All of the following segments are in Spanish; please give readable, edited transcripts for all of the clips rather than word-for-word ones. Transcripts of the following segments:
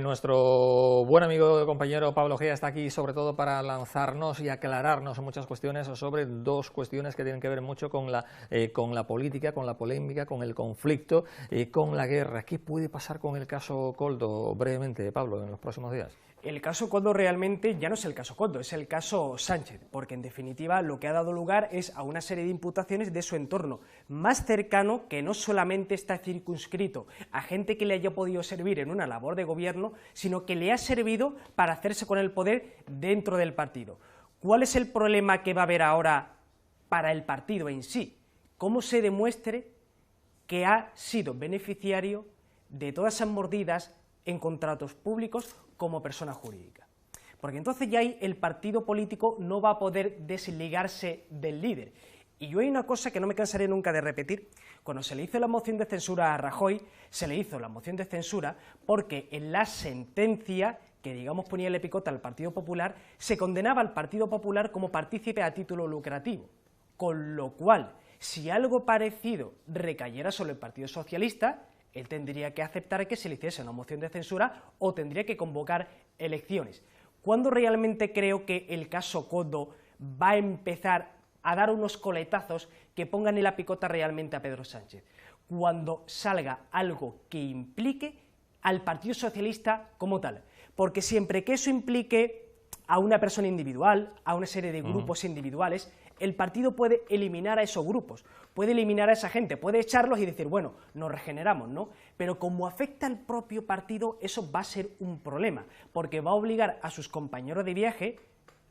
Nuestro buen amigo y compañero Pablo Gea está aquí sobre todo para lanzarnos y aclararnos muchas cuestiones sobre dos cuestiones que tienen que ver mucho con la política, con la polémica, con el conflicto, con la guerra. ¿Qué puede pasar con el caso Koldo, brevemente, Pablo, en los próximos días? El caso Koldo realmente ya no es el caso Koldo, es el caso Sánchez, porque en definitiva lo que ha dado lugar es a una serie de imputaciones de su entorno más cercano, que no solamente está circunscrito a gente que le haya podido servir en una labor de gobierno, sino que le ha servido para hacerse con el poder dentro del partido. ¿Cuál es el problema que va a haber ahora para el partido en sí? ¿Cómo se demuestre que ha sido beneficiario de todas esas mordidas en contratos públicos como persona jurídica? Porque entonces ya ahí el partido político no va a poder desligarse del líder. Y yo hay una cosa que no me cansaré nunca de repetir: cuando se le hizo la moción de censura a Rajoy, se le hizo la moción de censura porque en la sentencia que, digamos, ponía el picote al Partido Popular, se condenaba al Partido Popular como partícipe a título lucrativo, con lo cual, si algo parecido recayera sobre el Partido Socialista, él tendría que aceptar que se le hiciese una moción de censura o tendría que convocar elecciones. ¿Cuándo realmente creo que el caso Koldo va a empezar a dar unos coletazos que pongan en la picota realmente a Pedro Sánchez? Cuando salga algo que implique al Partido Socialista como tal. Porque siempre que eso implique a una persona individual, a una serie de grupos individuales, el partido puede eliminar a esos grupos, puede eliminar a esa gente, puede echarlos y decir, bueno, nos regeneramos, ¿no? Pero como afecta al propio partido, eso va a ser un problema, porque va a obligar a sus compañeros de viaje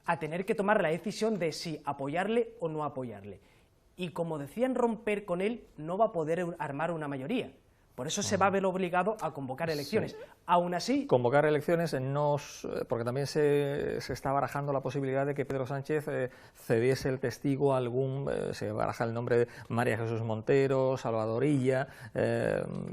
a tener que tomar la decisión de si apoyarle o no apoyarle. Y como decían romper con él, no va a poder armar una mayoría. Por eso se va a ver obligado a convocar elecciones. Sí. Aún así... Convocar elecciones, porque también se está barajando la posibilidad de que Pedro Sánchez cediese el testigo a se baraja el nombre de María Jesús Montero, Salvador Illa,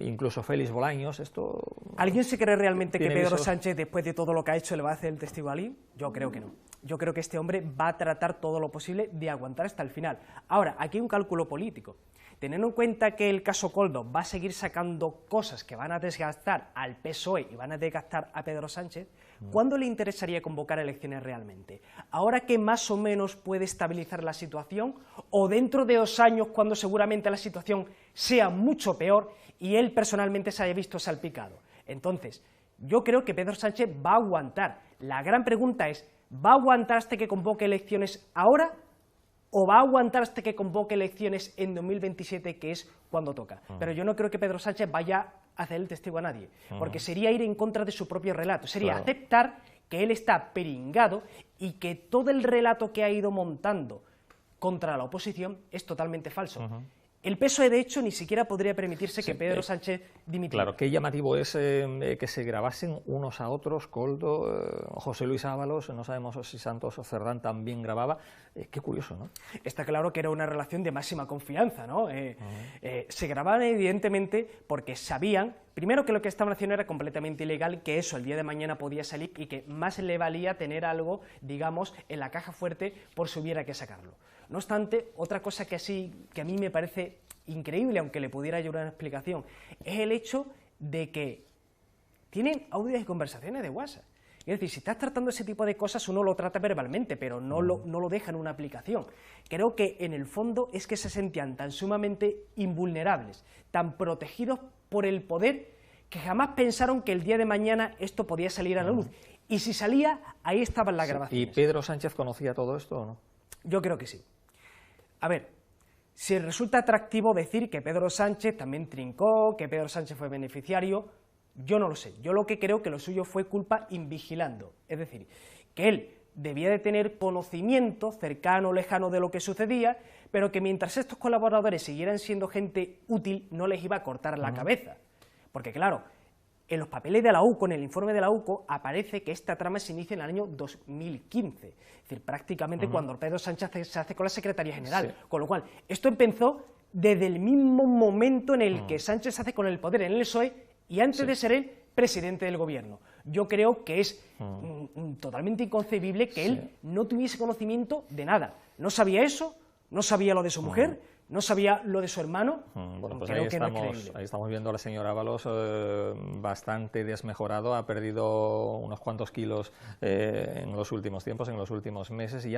incluso Félix Bolaños. Esto... ¿Alguien se cree realmente que Pedro Sánchez, después de todo lo que ha hecho, le va a hacer el testigo a alguien? Yo creo que no. Yo creo que este hombre va a tratar todo lo posible de aguantar hasta el final. Ahora, aquí hay un cálculo político. Teniendo en cuenta que el caso Koldo va a seguir sacando cosas que van a desgastar al PSOE y van a desgastar a Pedro Sánchez, ¿cuándo le interesaría convocar elecciones realmente? ¿Ahora que más o menos puede estabilizar la situación? ¿O dentro de 2 años, cuando seguramente la situación sea mucho peor y él personalmente se haya visto salpicado? Entonces, yo creo que Pedro Sánchez va a aguantar. La gran pregunta es, ¿va a aguantar hasta que convoque elecciones ahora? ¿O va a aguantar hasta que convoque elecciones en 2027, que es cuando toca? Pero yo no creo que Pedro Sánchez vaya a hacer el testigo a nadie, porque sería ir en contra de su propio relato, sería aceptar que él está peringado y que todo el relato que ha ido montando contra la oposición es totalmente falso. El PSOE, de hecho, ni siquiera podría permitirse que Pedro Sánchez dimitiera. Claro, qué llamativo es que se grabasen unos a otros, Koldo, José Luis Ábalos, no sabemos si Santos o Cerdán también grababa. Qué curioso, ¿no? Está claro que era una relación de máxima confianza, ¿no? Se grababan evidentemente porque sabían, primero, que lo que estaban haciendo era completamente ilegal, que eso el día de mañana podía salir y que más le valía tener algo, digamos, en la caja fuerte por si hubiera que sacarlo. No obstante, otra cosa que a mí me parece increíble, aunque le pudiera ayudar una explicación, es el hecho de que tienen audios y conversaciones de WhatsApp. Es decir, si estás tratando ese tipo de cosas, uno lo trata verbalmente, pero no lo deja en una aplicación. Creo que en el fondo es que se sentían tan sumamente invulnerables, tan protegidos por el poder, que jamás pensaron que el día de mañana esto podía salir a la luz. Y si salía, ahí estaban las grabaciones. ¿Y Pedro Sánchez conocía todo esto o no? Yo creo que sí. A ver, si resulta atractivo decir que Pedro Sánchez también trincó, que Pedro Sánchez fue beneficiario, yo no lo sé. Yo lo que creo que lo suyo fue culpa invigilando. Es decir, que él debía de tener conocimiento cercano o lejano de lo que sucedía, pero que mientras estos colaboradores siguieran siendo gente útil, no les iba a cortar la cabeza. Porque claro, en los papeles de la UCO, en el informe de la UCO, aparece que esta trama se inicia en el año 2015, es decir, prácticamente cuando Pedro Sánchez se hace con la Secretaría General, con lo cual, esto empezó desde el mismo momento en el que Sánchez se hace con el poder en el PSOE y antes de ser él presidente del gobierno. Yo creo que es totalmente inconcebible que él no tuviese conocimiento de nada. No sabía eso, no sabía lo de su mujer, ¿No sabía lo de su hermano? Bueno, pues Creo ahí que no es creíble. estamos viendo a la señora Ábalos bastante desmejorado, ha perdido unos cuantos kilos en los últimos tiempos, en los últimos meses, y ya